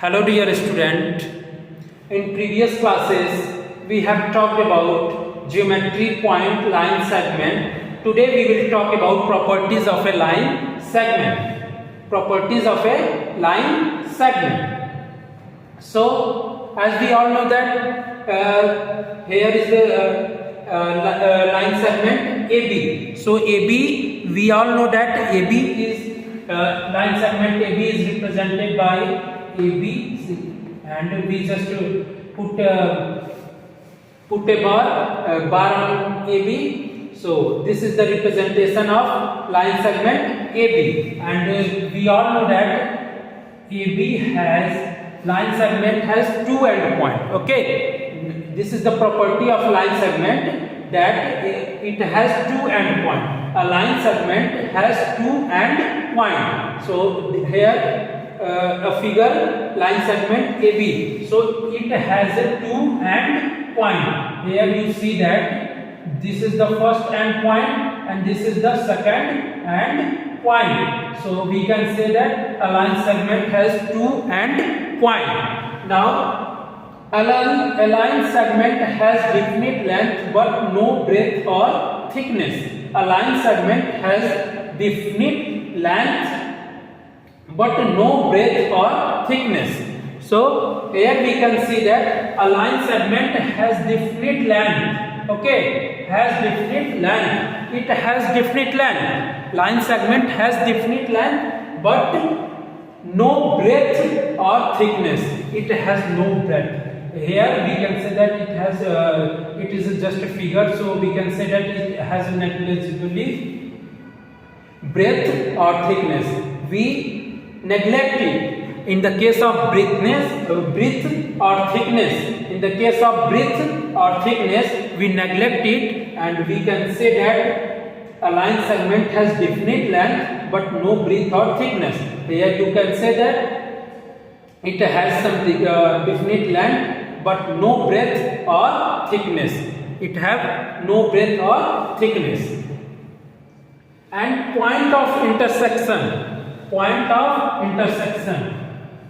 Hello dear student. In previous classes we have talked about geometry, point, line, segment. Today we will talk about properties of a line segment. Properties of a line segment. So as we all know that here is the line segment AB. So AB, we all know that AB is line segment AB is represented by ABC, and we just put a bar on AB. So this is the representation of line segment AB, and we all know that AB has line segment has two end point. Okay, this is the property of line segment, that it has two end point. A line segment has two end point. So here a figure line segment AB. So it has a two end point. Here you see that this is the first end point and this is the second end point. So we can say that a line segment has two end point. Now a line segment has definite length but no breadth or thickness. A line segment has definite length but no breadth or thickness. So here we can see that a line segment has definite length. Okay, has definite length. It has definite length. Line segment has definite length but no breadth or thickness. It has no breadth. Here we can say that it has it is just a figure, so we can say that it has negligibly breadth or thickness. We neglect it in the case of breadth or thickness. In the case of breadth or thickness, we neglect it, and we can say that a line segment has definite length but no breadth or thickness. Here you can say that it has some definite length but no breadth or thickness. It have no breadth or thickness. And point of intersection. Point of intersection.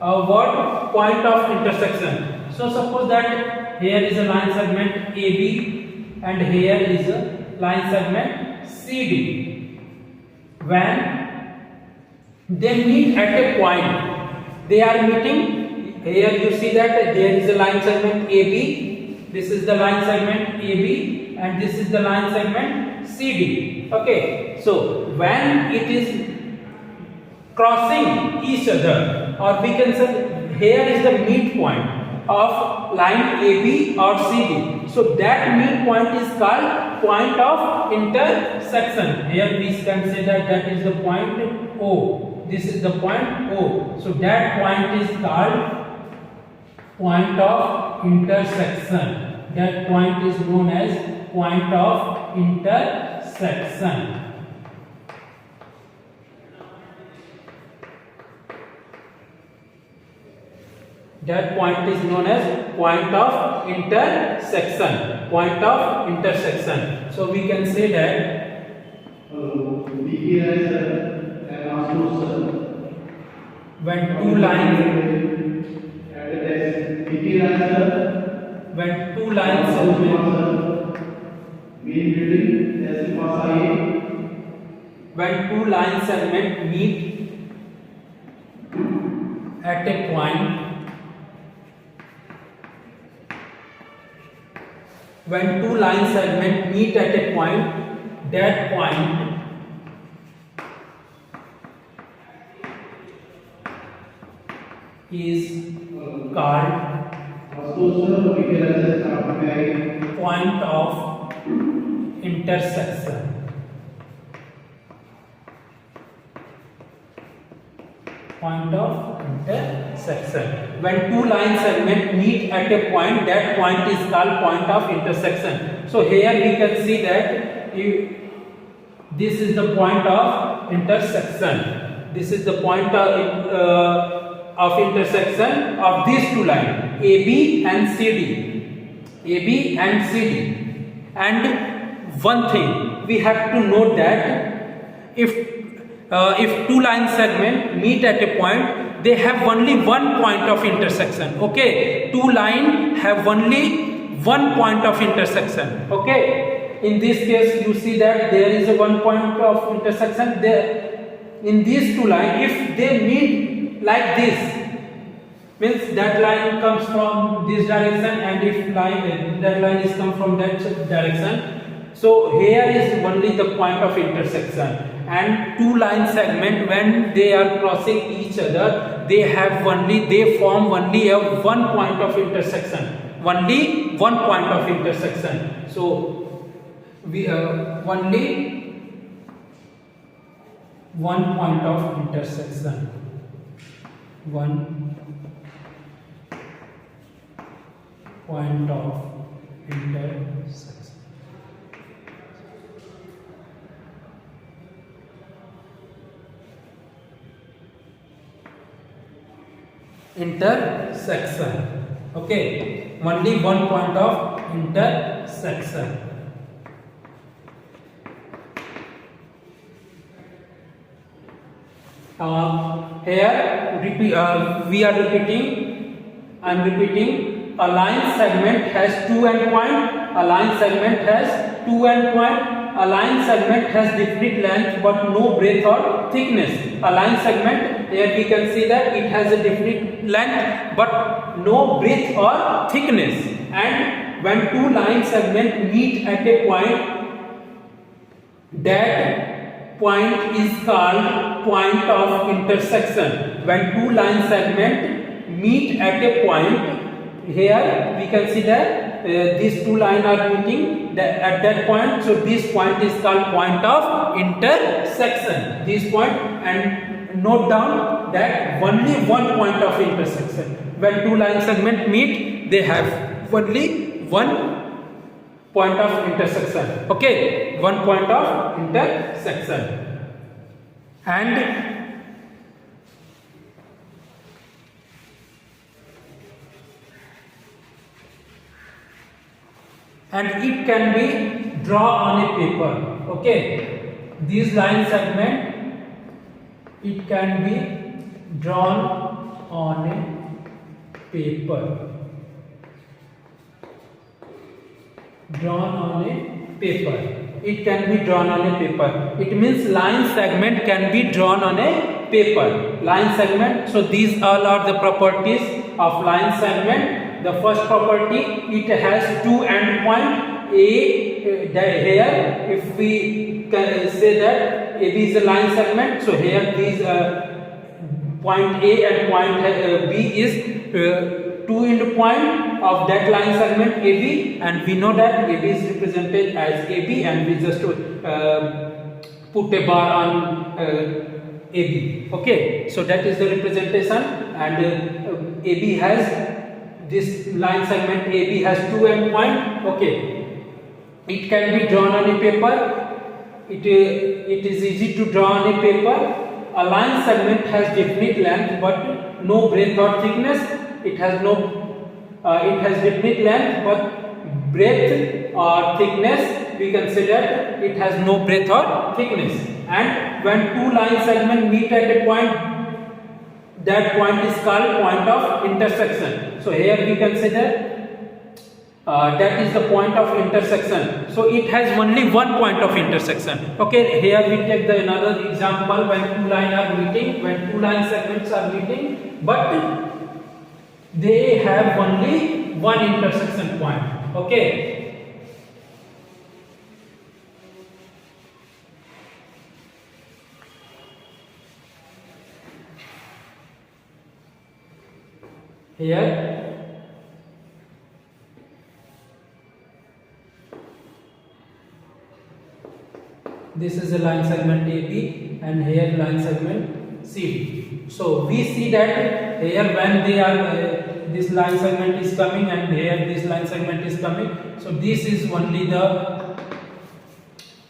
What point of intersection? So suppose that here is a line segment AB and here is a line segment CD. When they meet at a point, they are meeting. Here you see that there is a line segment AB. This is the line segment AB and this is the line segment CD. Okay. So when it is crossing each other, or we can say here is the meet point of line AB or CD. So that meet point is called point of intersection. Here we can say that is the point O. This is the point O. So that point is called point of intersection. That point is known as point of intersection. That point is known as point of intersection. Point of intersection. So we can say that when two lines segment meet at a point, when two line segments meet at a point, that point is called point of intersection. Point of intersection. When two line segments meet at a point, that point is called point of intersection. So here we can see that this is the point of intersection. This is the point of intersection of these two lines, AB and CD. AB and CD. And one thing we have to note that if two line segments meet at a point, they have only one point of intersection. Okay, two line have only one point of intersection. Okay, in this case you see that there is a one point of intersection there. In these two lines, if they meet like this, means that line comes from this direction, and if that line is come from that direction, so here is only the point of intersection. And two line segment, when they are crossing each other, they form only a one point of intersection, only one point of intersection. So we have only one point of intersection, one point of intersection. Intersection. Okay, only one point of intersection. Here we are repeating. I am repeating. A line segment has two endpoints. A line segment has two endpoints. A line segment has definite length but no breadth or thickness. A line segment, here we can see that it has a definite length but no breadth or thickness. And when two line segments meet at a point, that point is called point of intersection. When two line segments meet at a point, here we can see that these two lines are meeting at that point, so this point is called point of intersection. This point, and note down that only one point of intersection. When two line segments meet, they have only one point of intersection. Okay, one point of intersection. And it can be drawn on a paper. Okay, these line segment, it can be drawn on a paper. Drawn on a paper. It can be drawn on a paper. It means line segment can be drawn on a paper. Line segment. So these all are the properties of line segment. The first property, it has two endpoints. Here, if we can say that AB is a line segment, so here these point A and point B is two endpoints of that line segment AB, and we know that AB is represented as AB, and we just put a bar on AB. Okay, so that is the representation, and AB has this line segment AB has two endpoints. Okay, it can be drawn on a paper. It is easy to draw on a paper. A line segment has definite length but no breadth or thickness. It has definite length but breadth or thickness, we consider it has no breadth or thickness. And when two line segments meet at a point, that point is called point of intersection. So here we consider that is the point of intersection. So it has only one point of intersection. Okay, here we take another example when two lines are meeting, when two line segments are meeting, but they have only one intersection point. Okay. Here this is a line segment AB and here line segment CD. So we see that here when they are this line segment is coming and here this line segment is coming. So this is only the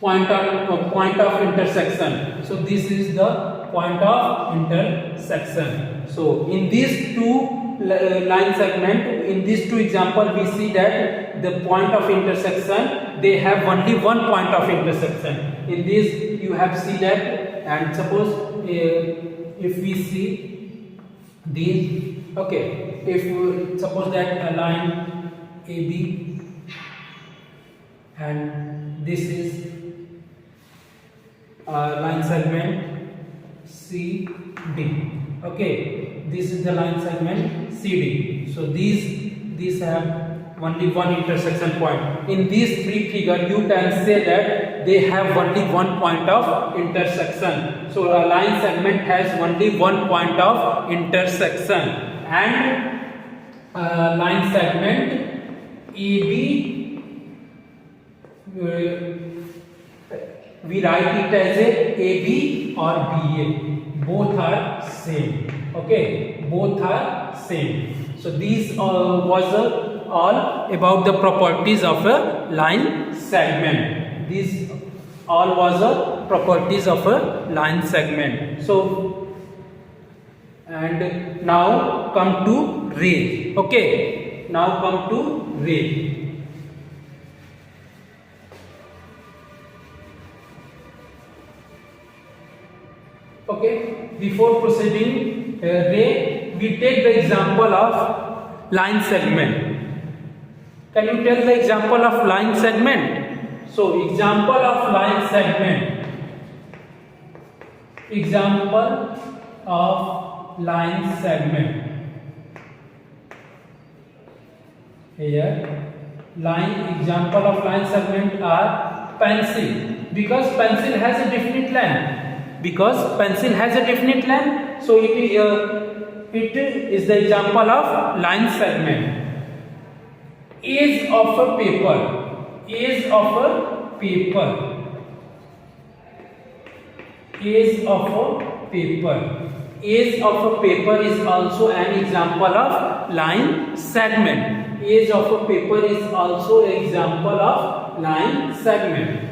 point of intersection. So this is the point of intersection. So in these two line segment, in these two example, we see that the point of intersection, they have only one point of intersection. In this you have see that, and suppose if we see these. Okay, if suppose that a line AB and this is line segment CD. Okay, this is the line segment CD. So these have only one intersection point. In these three figures, you can say that they have only one point of intersection. So a line segment has only one point of intersection, and line segment AB, we write it as a AB or BA. Both are same. Okay, both are same. So these was all about the properties of a line segment. These all was a properties of a line segment. So, and now come to ray. Okay, now come to ray. Okay, before proceeding ray, we take the example of line segment. Can you tell the example of line segment? So, example of line segment. Example of line segment. Here, example of line segment are pencil, because pencil has a definite length. Because pencil has a definite length, so it is the example of line segment. Edge of a paper, edge of a paper, edge of a paper. Edge of a paper is also an example of line segment. Edge of a paper is also an example of line segment.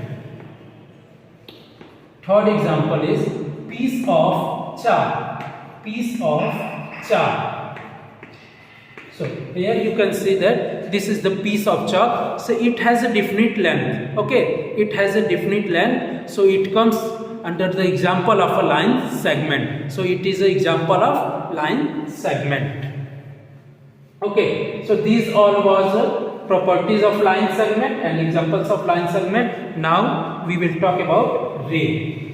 Third example is piece of chalk. Piece of chalk. So here you can see that this is the piece of chalk. So it has a definite length. Okay, it has a definite length. So it comes under the example of a line segment. So it is an example of line segment. Okay, so these all was properties of line segment and examples of line segment. Now we will talk about ray.